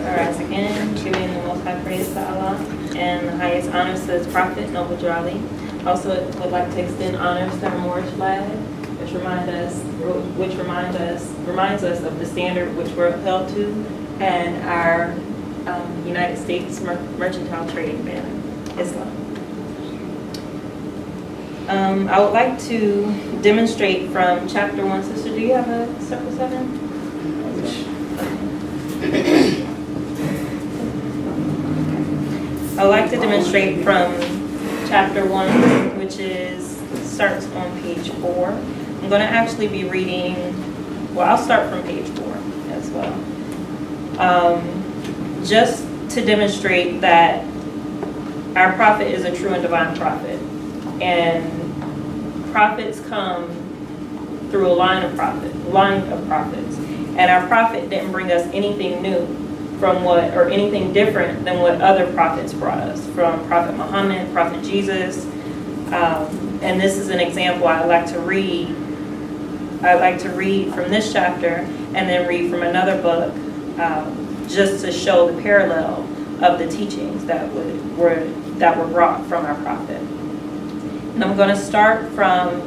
Arise again, giving the most high praise to Allah and the highest honors to his prophet, Noble Jali. Also would like to extend honors to our Moorish flag, which reminds us of the standard which we're held to, and our United States mercantile trading banner, Islam. I would like to demonstrate from chapter 1. Sister, do you have a circle 7? I would like to demonstrate from chapter 1, which starts on page 4. I'm going to actually be reading, well, I'll start from page 4 as well. Just to demonstrate that our prophet is a true and divine prophet. And prophets come through a line of prophets. And our prophet didn't bring us anything new or anything different than what other prophets brought us, from Prophet Muhammad, Prophet Jesus. And this is an example I like to read. I like to read from this chapter and then read from another book, just to show the parallel of the teachings that were brought from our prophet. And I'm going to start from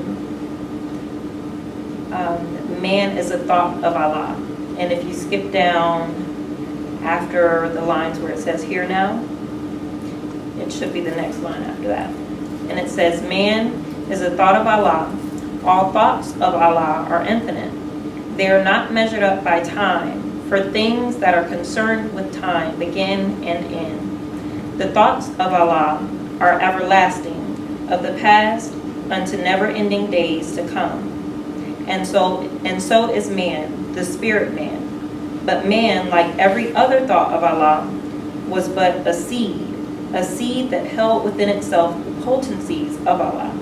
man is a thought of Allah. And if you skip down after the lines where it says here now, it should be the next line after that. And it says, man is a thought of Allah. All thoughts of Allah are infinite. They are not measured up by time, for things that are concerned with time begin and end. The thoughts of Allah are everlasting, of the past unto never-ending days to come. And so is man, the spirit man. But man, like every other thought of Allah, was but a seed that held within itself the potencies of Allah,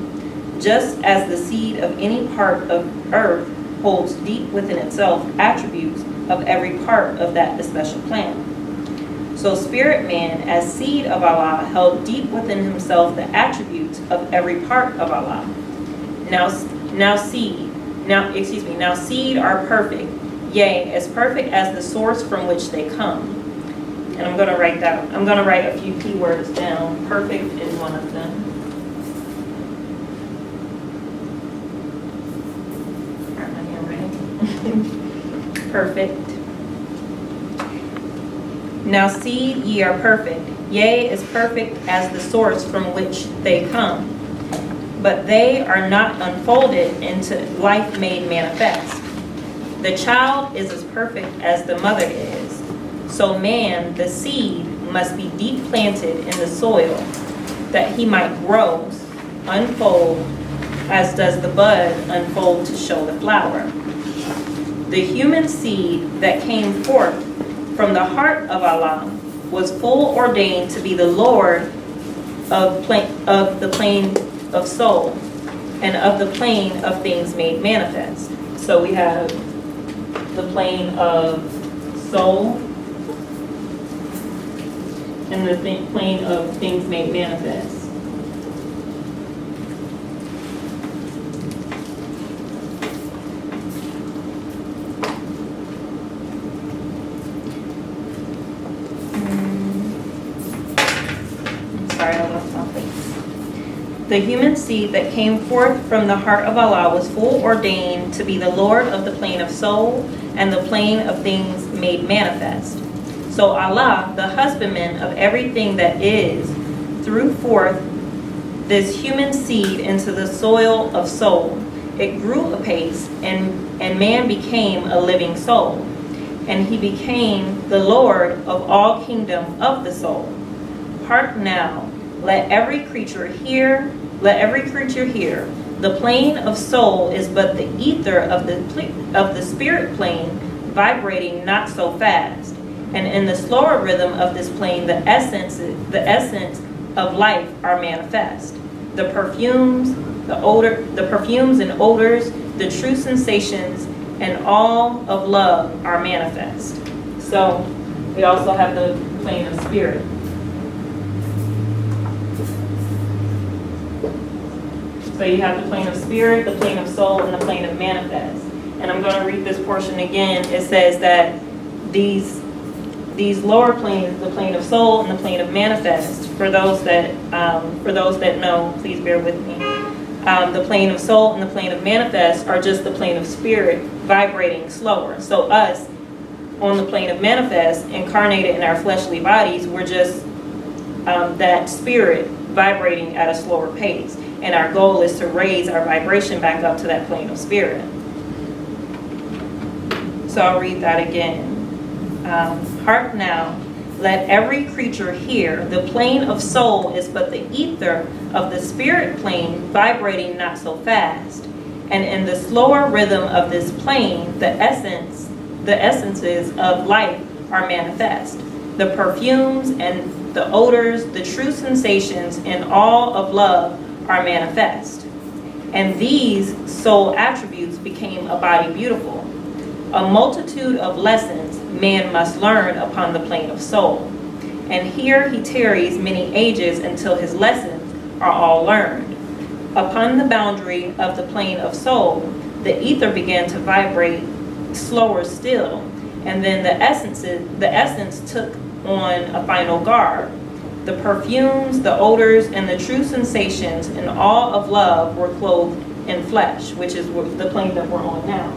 just as the seed of any part of earth holds deep within itself attributes of every part of that especial plant. So spirit man, as seed of Allah, held deep within himself the attributes of every part of Allah. Now seed are perfect, yea, as perfect as the source from which they come. And I'm going to write a few keywords down. Perfect is one of them. Perfect. Now seed ye are perfect, yea, as perfect as the source from which they come. But they are not unfolded into life made manifest. The child is as perfect as the mother is. So man, the seed, must be deep planted in the soil, that he might grow, unfold, as does the bud unfold to show the flower. The human seed that came forth from the heart of Allah was full ordained to be the Lord of the plane of soul and of the plane of things made manifest. So we have the plane of soul and the plane of things made manifest. The human seed that came forth from the heart of Allah was full ordained to be the Lord of the plane of soul and the plane of things made manifest. So Allah, the husbandman of everything that is, threw forth this human seed into the soil of soul. It grew apace, and man became a living soul. And he became the Lord of all kingdom of the soul. Hark now, let every creature hear. The plane of soul is but the ether of the spirit plane, vibrating not so fast. And in the slower rhythm of this plane, the essence of life are manifest. The perfumes and odors, the true sensations, and all of love are manifest. So we also have the plane of spirit. So So you have the plane of spirit, the plane of soul, and the plane of manifest. And I'm going to read this portion again. It says that these lower planes, the plane of soul and the plane of manifest, for those that know, please bear with me. The plane of soul and the plane of manifest are just the plane of spirit vibrating slower. So us, on the plane of manifest, incarnated in our fleshly bodies, we're just that spirit vibrating at a slower pace. And our goal is to raise our vibration back up to that plane of spirit. So I'll read that again. Hark now, let every creature hear. The plane of soul is but the ether of the spirit plane vibrating not so fast. And in the slower rhythm of this plane, the essences of life are manifest. The perfumes and the odors, the true sensations, and all of love are manifest. And these soul attributes became a body beautiful. A multitude of lessons man must learn upon the plane of soul. And here he tarries many ages until his lessons are all learned. Upon the boundary of the plane of soul, the ether began to vibrate slower still, and then the essence took on a final garb. The perfumes, the odors, and the true sensations and all of love were clothed in flesh, which is the plane that we're on now,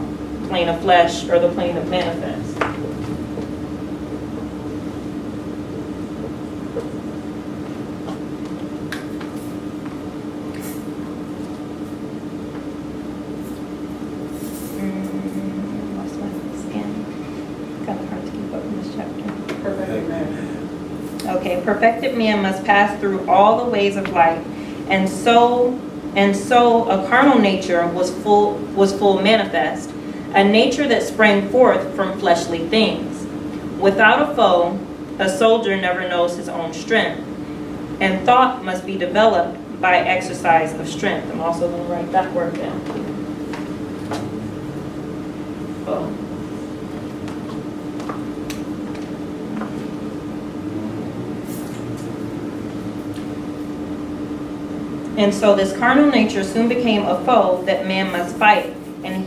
plane of flesh or the plane of manifest. Lost my skin. Kind of hard to keep up in this chapter. Perfect man. Okay, perfected man must pass through all the ways of life, and so a carnal nature was full manifest, a nature that sprang forth from fleshly things. Without a foe, a soldier never knows his own strength, and thought must be developed by exercise of strength. I'm also going to write that word down. Foe. And so this carnal nature soon became a foe that man must fight, and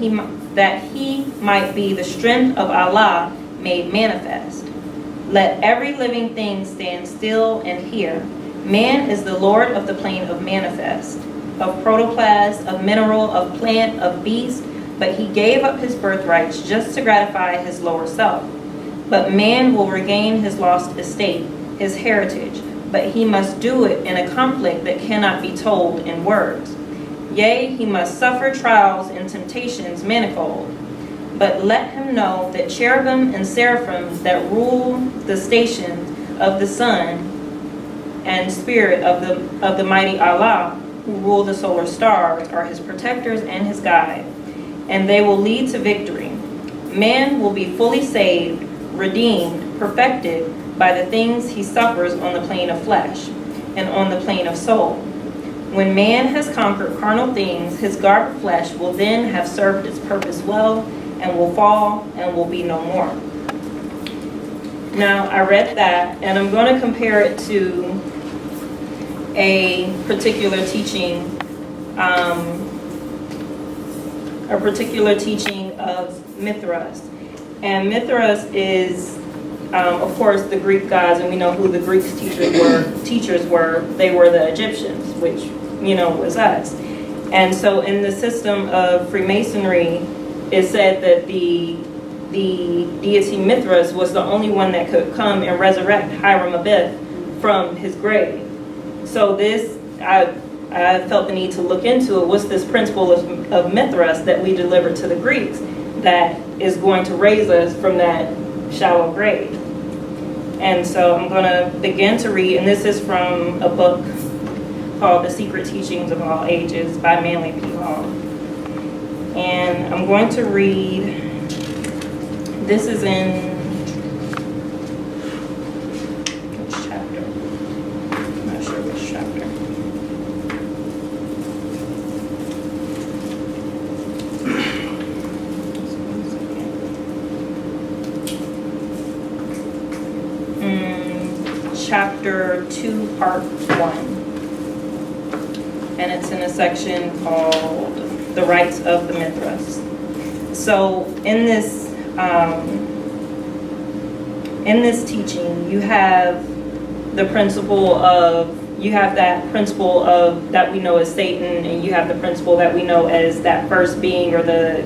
that he might be the strength of Allah made manifest. Let every living thing stand still and hear. Man is the Lord of the plane of manifest, of protoplasm, of mineral, of plant, of beast, but he gave up his birthrights just to gratify his lower self. But man will regain his lost estate, his heritage, but he must do it in a conflict that cannot be told in words. Yea, he must suffer trials and temptations manifold. But let him know that cherubim and seraphim that rule the stations of the sun and spirit of the mighty Allah, who rule the solar stars, are his protectors and his guide, and they will lead to victory. Man will be fully saved, redeemed, perfected by the things he suffers on the plane of flesh and on the plane of soul. When man has conquered carnal things, his garb of flesh will then have served its purpose well, and will fall and will be no more. Now, I read that, and I'm going to compare it to a particular teaching of Mithras. And Mithras is, of course, the Greek gods, and we know who the Greek teachers were. They were the Egyptians, which, was us. And so in the system of Freemasonry, it said that the deity Mithras was the only one that could come and resurrect Hiram Abiff from his grave. So this, I felt the need to look into it. What's this principle of Mithras that we delivered to the Greeks that is going to raise us from that shallow grave? And so I'm going to begin to read, and this is from a book called The Secret Teachings of All Ages by Manly P. Hall. And I'm going to read, this is in, which chapter? I'm not sure which chapter. Chapter 2, Part 1. and it's in a section called The Rights of the Mithras. So in this teaching, you have the principle of, you have that principle of that we know as Satan, and you have the principle that we know as that first being, or the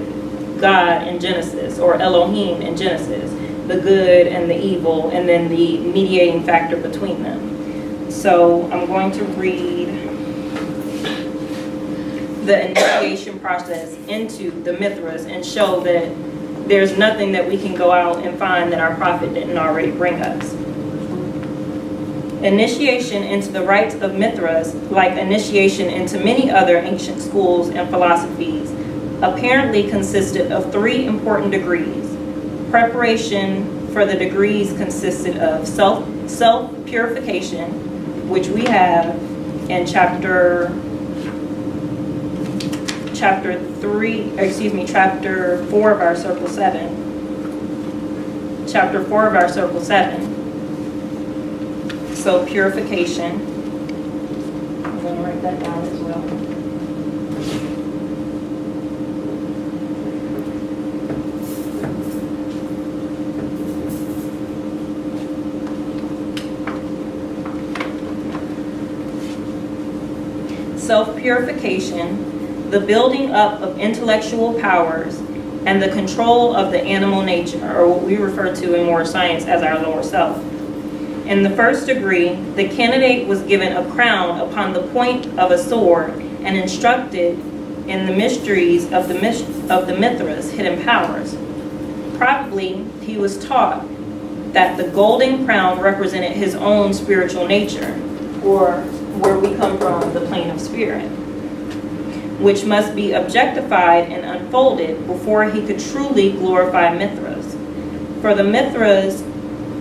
God in Genesis, or Elohim in Genesis, the good and the evil, and then the mediating factor between them. So I'm going to read the initiation process into the Mithras and show that there's nothing that we can go out and find that our prophet didn't already bring us. Initiation into the rites of Mithras, like initiation into many other ancient schools and philosophies, apparently consisted of 3 important degrees. Preparation for the degrees consisted of self-purification, which we have in chapter 4 of our Circle 7. Chapter 4 of our Circle 7. So purification. I'm going to write that down as well. Self-purification, the building up of intellectual powers, and the control of the animal nature, or what we refer to in more science as our lower self. In the first degree, the candidate was given a crown upon the point of a sword and instructed in the mysteries of the Mithras, hidden powers. Probably he was taught that the golden crown represented his own spiritual nature, or where we come from, the plane of spirit, which must be objectified and unfolded before he could truly glorify Mithras. For the Mithras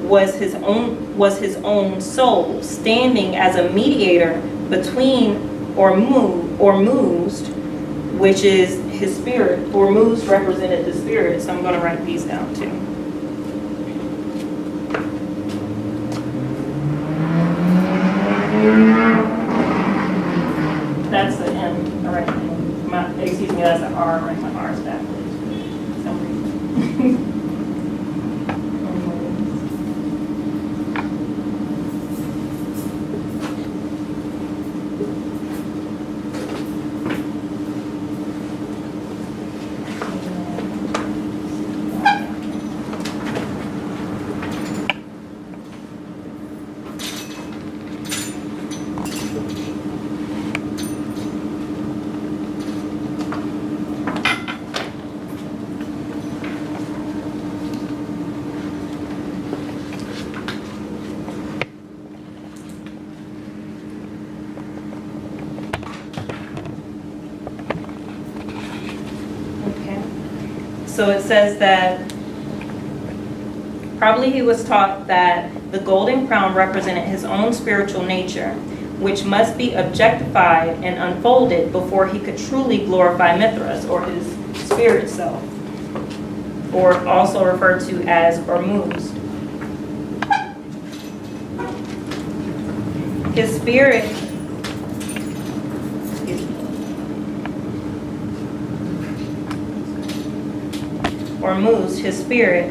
was his own soul, standing as a mediator between Ormuzd, which is his spirit. Ormuzd represented the spirit, so I'm going to write these down too. That's the M, all right. Excuse me, that's an R, right? My R's backwards. So it says that probably he was taught that the golden crown represented his own spiritual nature, which must be objectified and unfolded before he could truly glorify Mithras, or his spirit self, or also referred to as Ormuzd. His spirit, Ormuzd, his spirit,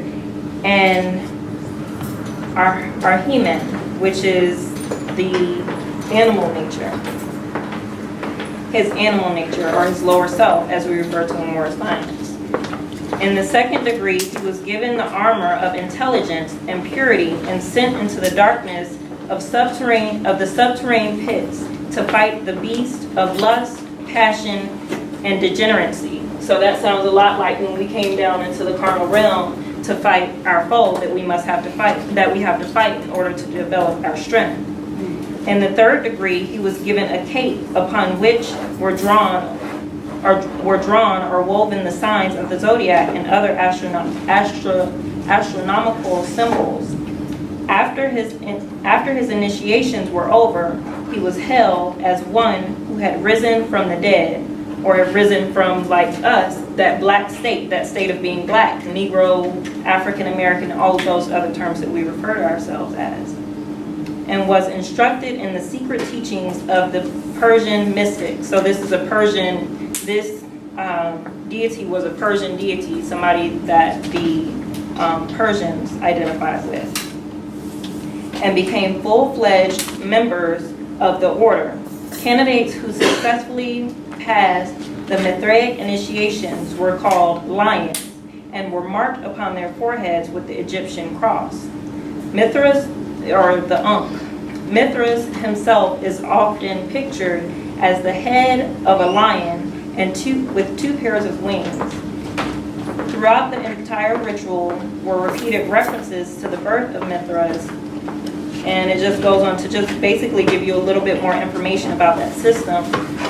and Arhemen, which is the animal nature. His animal nature, or his lower self, as we refer to in more science. In the second degree, he was given the armor of intelligence and purity and sent into the darkness of the subterranean pits to fight the beast of lust, passion, and degeneracy. So that sounds a lot like when we came down into the carnal realm to fight our foe that we have to fight in order to develop our strength. In the third degree, he was given a cape upon which were drawn or woven the signs of the zodiac and other astronomical symbols. After his initiations were over, he was held as one who had risen from the dead, or have risen from, like us, that black state, that state of being black, Negro, African American, all of those other terms that we refer to ourselves as. and was instructed in the secret teachings of the Persian mystics. So this is a Persian, this deity was a Persian deity, somebody that the Persians identified with, and became full-fledged members of the order. Candidates who successfully passed the Mithraic initiations were called lions and were marked upon their foreheads with the Egyptian cross. Mithras, or the Ankh. Mithras himself is often pictured as the head of a lion and with two pairs of wings. Throughout the entire ritual were repeated references to the birth of Mithras, and it just goes on to just basically give you a little bit more information about that system.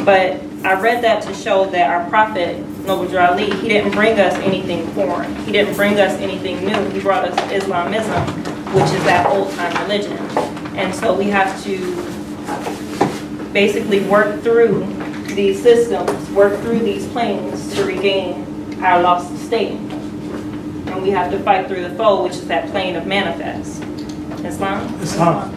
But I read that to show that our prophet, Noble Ali, he didn't bring us anything foreign. He didn't bring us anything new. He brought us Islamism, which is that old-time religion. And so we have to basically work through these systems, work through these planes to regain our lost state. And we have to fight through the foe, which is that plane of manifest. Islam? Islam.